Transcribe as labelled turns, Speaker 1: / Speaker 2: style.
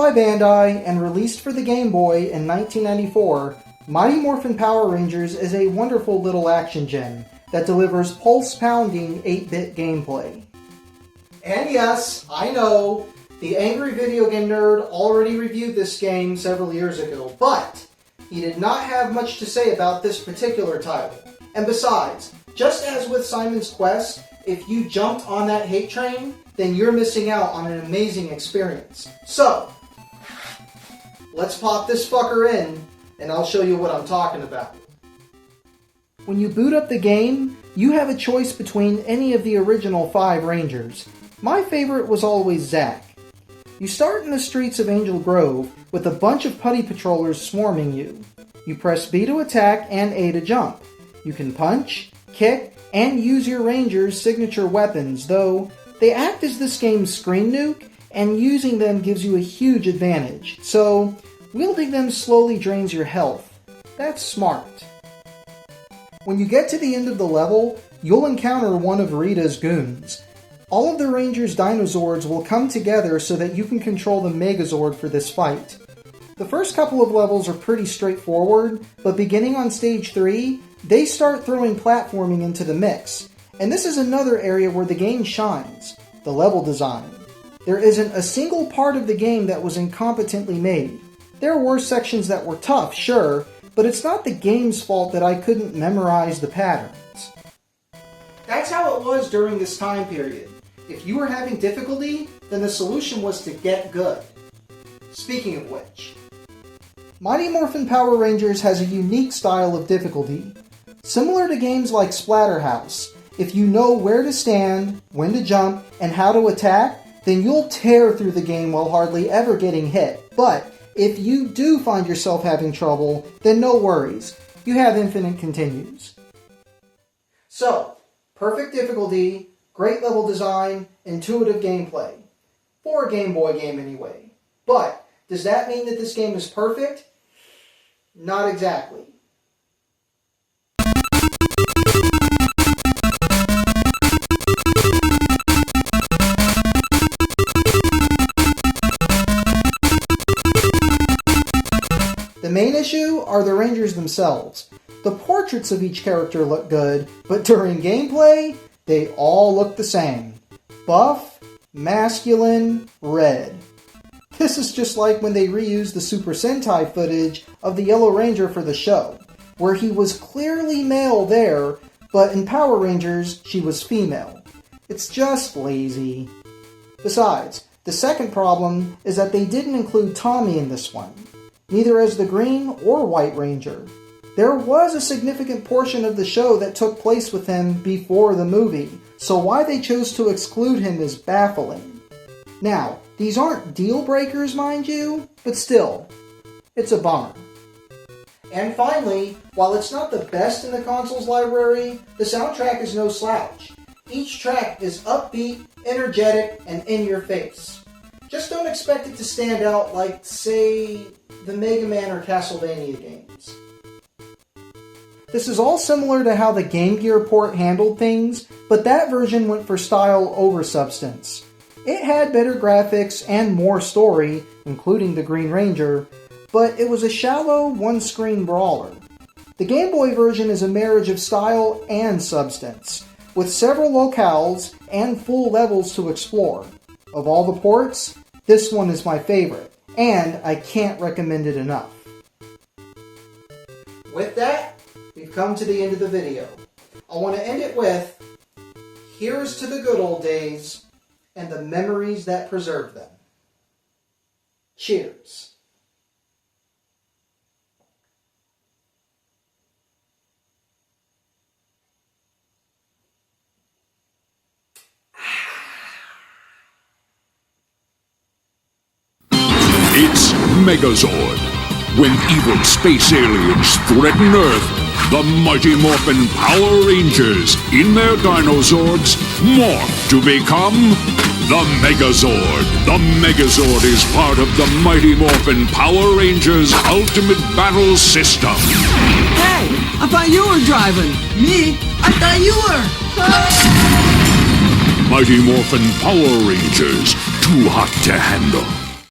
Speaker 1: by Bandai and released for the Game Boy in 1994, Mighty Morphin Power Rangers is a wonderful little action gem that delivers pulse-pounding 8-bit gameplay. And yes, I know, the angry video game nerd already reviewed this game several years ago, but he did not have much to say about this particular title. And besides, just as with Simon's Quest, if you jumped on that hate train, then you're missing out on an amazing experience. So, let's pop this fucker in, and I'll show you what I'm talking about. When you boot up the game, you have a choice between any of the original 5 Rangers. My favorite was always Zack. You start in the streets of Angel Grove with a bunch of putty patrollers swarming you. You press B to attack and A to jump. You can punch, kick, and use your Ranger's signature weapons, though they act as this game's screen nuke, and using them gives you a huge advantage, so wielding them slowly drains your health. That's smart. When you get to the end of the level, you'll encounter one of Rita's goons. All of the Rangers' Dinozords will come together so that you can control the Megazord for this fight. The first couple of levels are pretty straightforward, but beginning on stage 3, they start throwing platforming into the mix. And this is another area where the game shines, the level design. There isn't a single part of the game that was incompetently made. There were sections that were tough, sure, but it's not the game's fault that I couldn't memorize the patterns. That's how it was during this time period. If you were having difficulty, then the solution was to get good. Speaking of which, Mighty Morphin Power Rangers has a unique style of difficulty. Similar to games like Splatterhouse, if you know where to stand, when to jump, and how to attack, then you'll tear through the game while hardly ever getting hit. But if you do find yourself having trouble, then no worries. You have infinite continues. So, perfect difficulty, great level design, intuitive gameplay. For a Game Boy game anyway. But, does that mean that this game is perfect? Not exactly. The main issue are the Rangers themselves. The portraits of each character look good, but during gameplay, they all look the same. Buff, masculine, red. This is just like when they reused the Super Sentai footage of the Yellow Ranger for the show, where he was clearly male there, but in Power Rangers, she was female. It's just lazy. Besides, the second problem is that they didn't include Tommy in this one, neither as the Green or White Ranger. There was a significant portion of the show that took place with him before the movie, so why they chose to exclude him is baffling. Now, these aren't deal breakers, mind you, but still, it's a bummer. And finally, while it's not the best in the console's library, the soundtrack is no slouch. Each track is upbeat, energetic, and in your face. Just don't expect it to stand out like, say, the Mega Man or Castlevania games. This is all similar to how the Game Gear port handled things, but that version went for style over substance. It had better graphics and more story, including the Green Ranger, but it was a shallow, one-screen brawler. The Game Boy version is a marriage of style and substance, with several locales and full levels to explore. Of all the ports, this one is my favorite, and I can't recommend it enough. With that, we've come to the end of the video. I want to end it with, here's to the good old days, and the memories that preserve them. Cheers.
Speaker 2: It's Megazord. When evil space aliens threaten Earth, the Mighty Morphin Power Rangers, in their Dinozords, morph to become the Megazord. The Megazord is part of the Mighty Morphin Power Rangers Ultimate Battle System.
Speaker 3: Hey, I thought you were driving. Me? I thought you were.
Speaker 2: Mighty Morphin Power Rangers, too hot to handle.